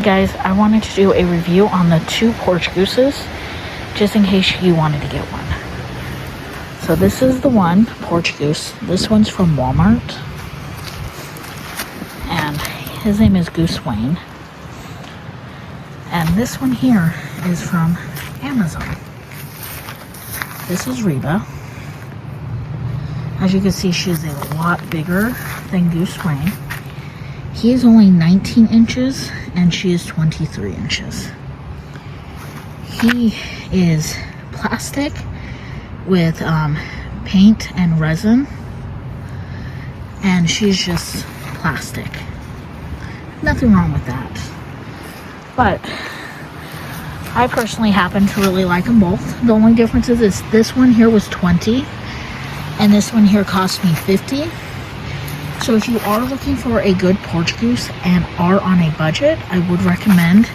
Guys, I wanted to do a review on the 2 porch gooses, just in case you wanted to get one. So this is the one porch goose. This one's from Walmart, and his name is Goose Wayne. And this one here is from Amazon. This is Reba. As you can see, she's a lot bigger than Goose Wayne. He is only 19 inches and she is 23 inches. He is plastic with paint and resin, and she's just plastic. Nothing wrong with that. But I personally happen to really like them both. The only difference is this one here was 20 and this one here cost me 50. So if you are looking for a good porch goose and are on a budget, I would recommend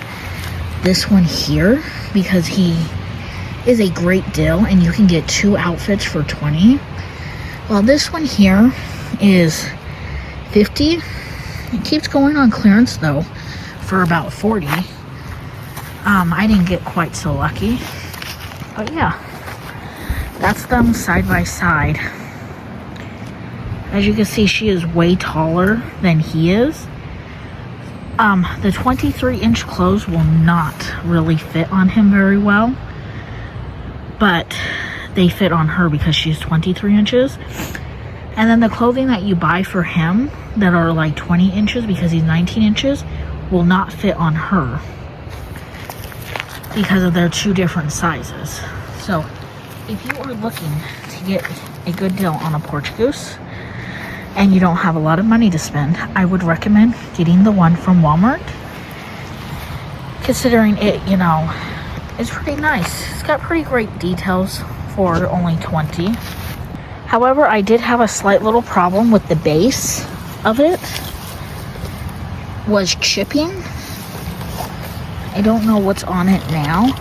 this one here because he is a great deal and you can get 2 outfits for 20. While this one here is 50. It keeps going on clearance though for about 40. I didn't get quite so lucky. But yeah, that's them side by side. As you can see, she is way taller than he is. The 23-inch clothes will not really fit on him very well, but they fit on her because she's 23 inches. And then the clothing that you buy for him that are like 20 inches because he's 19 inches will not fit on her because of their 2 different sizes. So if you are looking to get a good deal on a porch goose and you don't have a lot of money to spend, I would recommend getting the one from Walmart. Considering it, you know, it's pretty nice. It's got pretty great details for only 20. However, I did have a slight little problem with the base of it. Was chipping. I don't know what's on it now.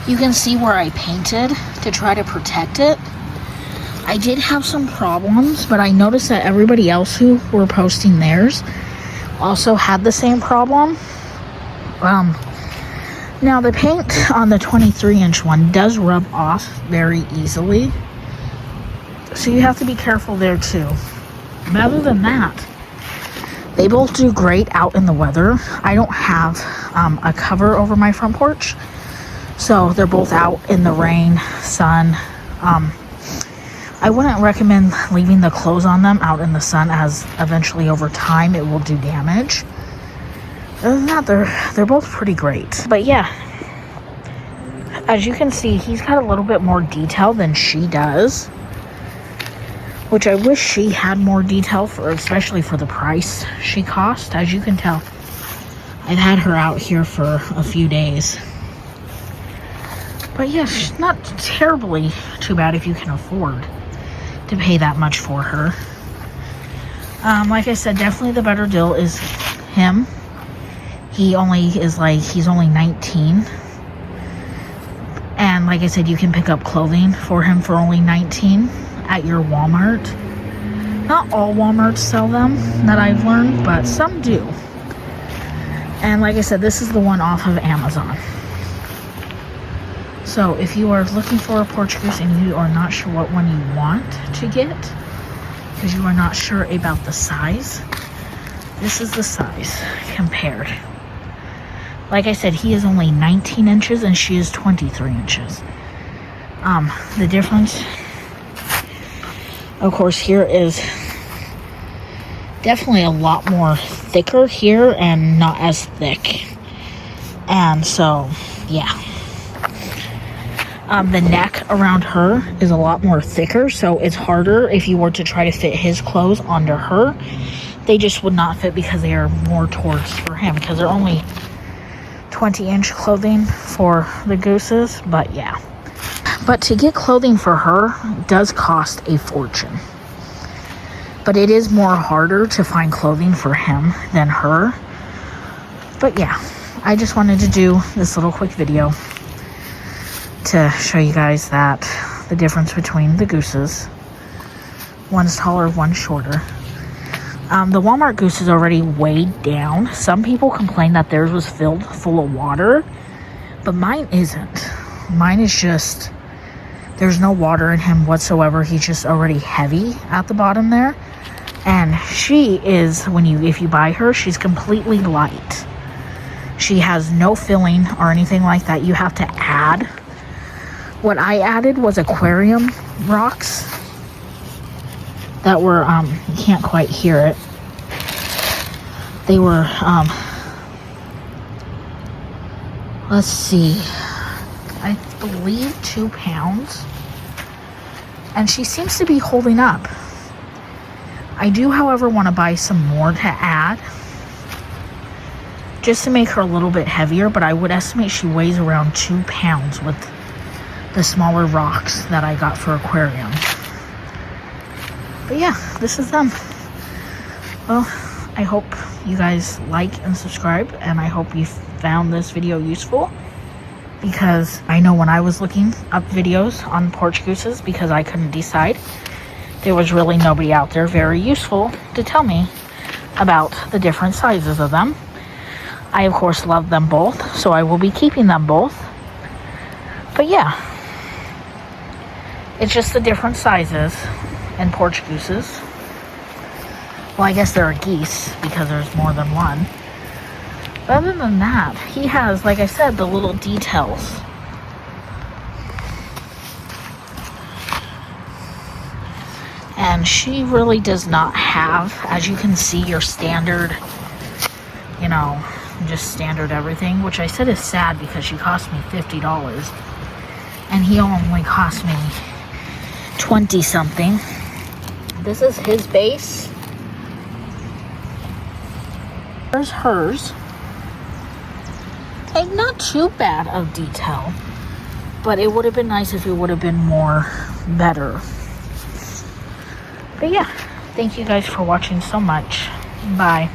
You can see where I painted to try to protect it. I did have some problems, but I noticed that everybody else who were posting theirs also had the same problem. Now the paint on the 23-inch one does rub off very easily, so you have to be careful there too. But other than that, they both do great out in the weather. I don't have a cover over my front porch, so they're both out in the rain, sun. I wouldn't recommend leaving the clothes on them out in the sun, as eventually over time it will do damage. Other than that, they're both pretty great. But yeah, as you can see, he's got a little bit more detail than she does, which I wish she had more detail for, especially for the price she cost. As you can tell, I've had her out here for a few days. But yeah, she's not terribly too bad if you can afford to pay that much for her. Like I said, definitely the better deal is him. He's only 19. And like I said, you can pick up clothing for him for only 19 at your Walmart. Not all Walmarts sell them, that I've learned, but some do. And like I said, this is the one off of Amazon. So if you are looking for a porch goose and you are not sure what one you want to get, because you are not sure about the size, this is the size compared. Like I said, he is only 19 inches and she is 23 inches. The difference, of course, here is definitely a lot more thicker here and not as thick. And so, yeah. The neck around her is a lot more thicker, so it's harder if you were to try to fit his clothes onto her. They just would not fit because they are more towards for him, because they're only 20-inch clothing for the gooses. But yeah, but to get clothing for her does cost a fortune, but it is more harder to find clothing for him than her. But yeah, I just wanted to do this little quick video to show you guys that the difference between the gooses. One's taller, one's shorter. The Walmart goose is already weighed down. Some people complain that theirs was filled full of water, but mine isn't. Mine is just, there's no water in him whatsoever. He's just already heavy at the bottom there. And she is, if you buy her, she's completely light. She has no filling or anything like that. You have to add. What I added was aquarium rocks that were, you can't quite hear it. They were, let's see, I believe 2 pounds. And she seems to be holding up. I do, however, want to buy some more to add, just to make her a little bit heavier, but I would estimate she weighs around 2 pounds with the smaller rocks that I got for aquarium. But yeah, this is them. Well, I hope you guys like and subscribe, and I hope you found this video useful, because I know when I was looking up videos on porch gooses, because I couldn't decide, there was really nobody out there very useful to tell me about the different sizes of them. I, of course, love them both, so I will be keeping them both. But yeah, it's just the different sizes in porch gooses. Well, I guess there are geese, because there's more than one. But other than that, he has, like I said, the little details. And she really does not have, as you can see, your standard, you know, just standard everything, which I said is sad because she cost me $50 and he only cost me 20 something. This is his base. There's hers. Like, not too bad of detail, but it would have been nice if it would have been more better. But yeah, thank you guys for watching so much. Bye.